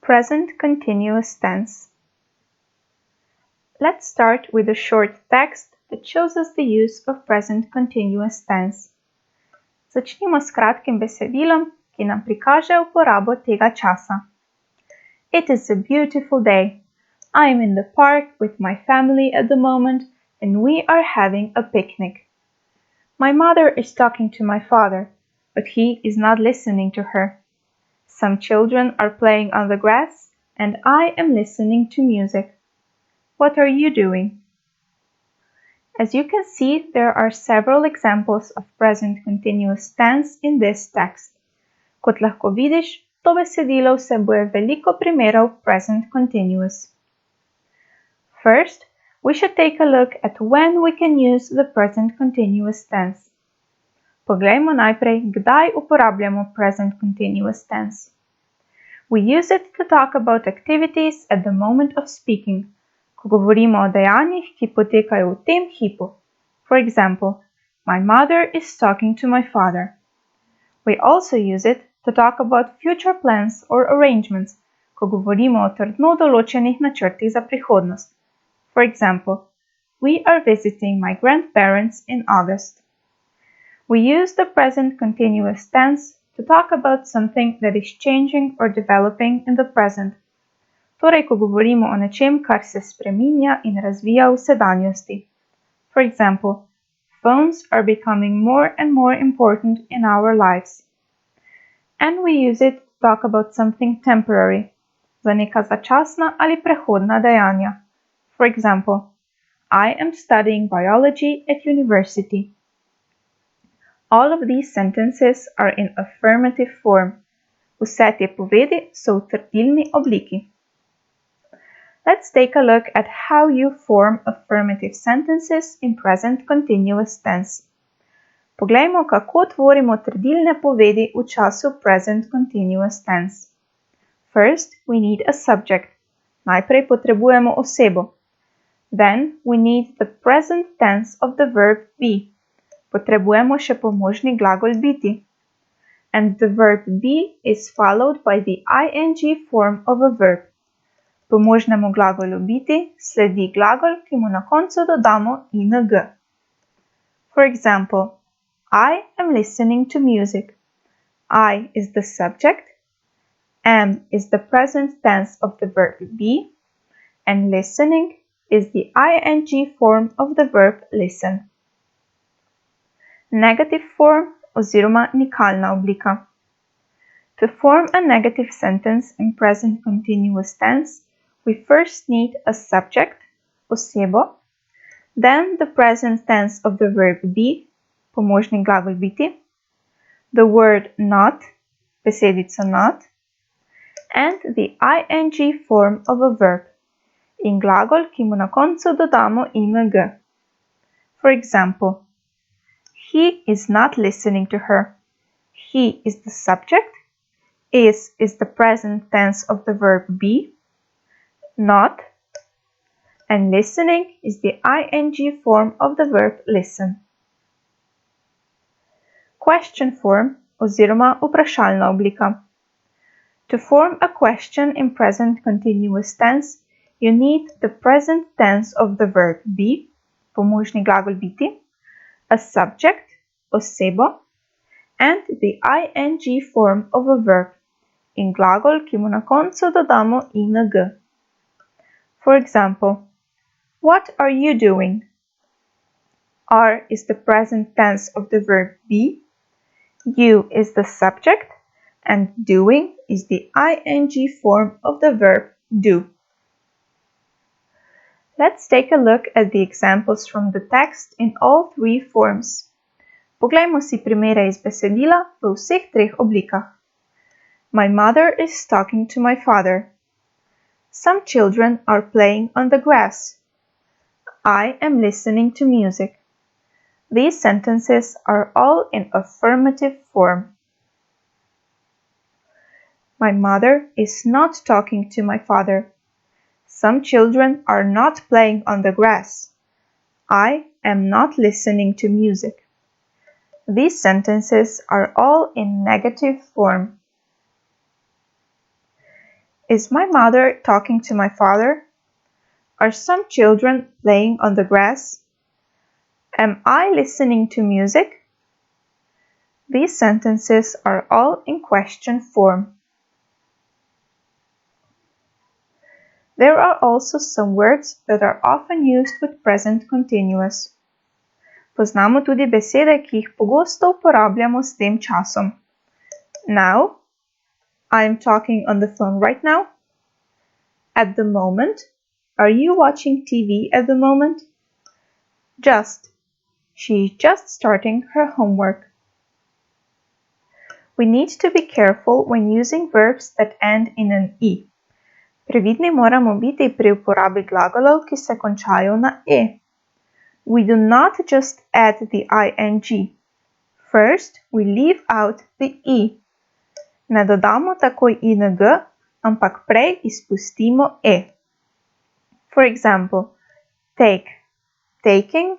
Present continuous tense. Let's start with a short text that shows us the use of present continuous tense. Začnimo s kratkim besedilom, ki nam prikaže uporabo tega časa. It is a beautiful day. I am in the park with my family at the moment and we are having a picnic. My mother is talking to my father, but he is not listening to her. Some children are playing on the grass and I am listening to music. What are you doing? As you can see, there are several examples of present continuous tense in this text. Kot lahko vidiš, to besedilo vsebuje veliko primerov present continuous. First, we should take a look at when we can use the present continuous tense. Poglejmo najprej, kdaj uporabljamo present continuous tense. We use it to talk about activities at the moment of speaking, ko govorimo o dejanjih, ki potekajo v tem hipu. For example, my mother is talking to my father. We also use it to talk about future plans or arrangements, ko govorimo o trdno določenih načrtih za prihodnost. For example, we are visiting my grandparents in August. We use the present continuous tense to talk about something that is changing or developing in the present. Torej, ko govorimo o nečem, kar se spreminja in razvija v sedanjosti. For example, phones are becoming more and more important in our lives. And we use it to talk about something temporary, za neka začasna ali prehodna dejanja. For example, I am studying biology at university. All of these sentences are in affirmative form. Vse te povedi so v trdilni obliki. Let's take a look at how you form affirmative sentences in present continuous tense. Poglejmo, kako tvorimo trdilne povedi v času present continuous tense. First, we need a subject. Najprej potrebujemo osebo. Then, we need the present tense of the verb be. Potrebujemo še pomožni glagol biti. And the verb be is followed by the ing form of a verb. Pomožnemu glagolu biti sledi glagol, ki mu na koncu dodamo ing. For example, I am listening to music. I is the subject, am is the present tense of the verb be, and listening is the ing form of the verb listen. Negative form oziroma nikalna oblika. To form a negative sentence in present continuous tense, we first need a subject, osebo, then the present tense of the verb be, pomožni glagol biti, the word not, besedico not, and the ing form of a verb, in glagol, ki mu na koncu dodamo ing. For example, he is not listening to her. He is the subject, is the present tense of the verb be, not, and listening is the ing form of the verb listen. Question form oziroma vprašalna oblika. To form a question in present continuous tense, you need the present tense of the verb be, pomožni glagol biti, a subject, osebo, and the ing form of a verb, in glagol, ki mu na koncu dodamo ing. For example, what are you doing? Are is the present tense of the verb be, you is the subject, and doing is the ing form of the verb do. Let's take a look at the examples from the text in all three forms. Poglejmo si primere iz besedila v vseh treh oblikah. My mother is talking to my father. Some children are playing on the grass. I am listening to music. These sentences are all in affirmative form. My mother is not talking to my father. Some children are not playing on the grass. I am not listening to music. These sentences are all in negative form. Is my mother talking to my father? Are some children playing on the grass? Am I listening to music? These sentences are all in question form. There are also some words that are often used with present continuous. Poznamo tudi besede, ki jih pogosto uporabljamo s tem časom. Now, I am talking on the phone right now. At the moment, are you watching TV at the moment? Just, she is just starting her homework. We need to be careful when using verbs that end in an "i". Previdni moramo biti pri uporabi glagolov, ki se končajo na "e". We do not just add the ing. First, we leave out the "i". Ne dodamo takoj ing, ampak prej izpustimo "e". For example, take, taking,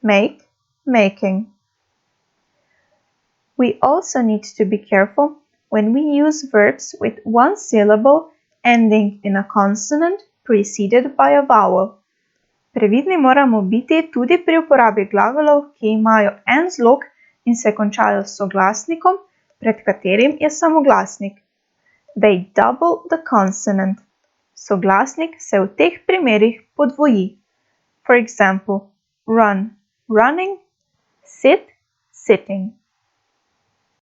make, making. We also need to be careful when we use verbs with one syllable ending in a consonant preceded by a vowel. Previdni moramo biti tudi pri uporabi glagolov, ki imajo en zlog in se končajo s soglasnikom, pred katerim je samoglasnik. They double the consonant. Soglasnik se v teh primerih podvoji. For example, run, running, sit, sitting.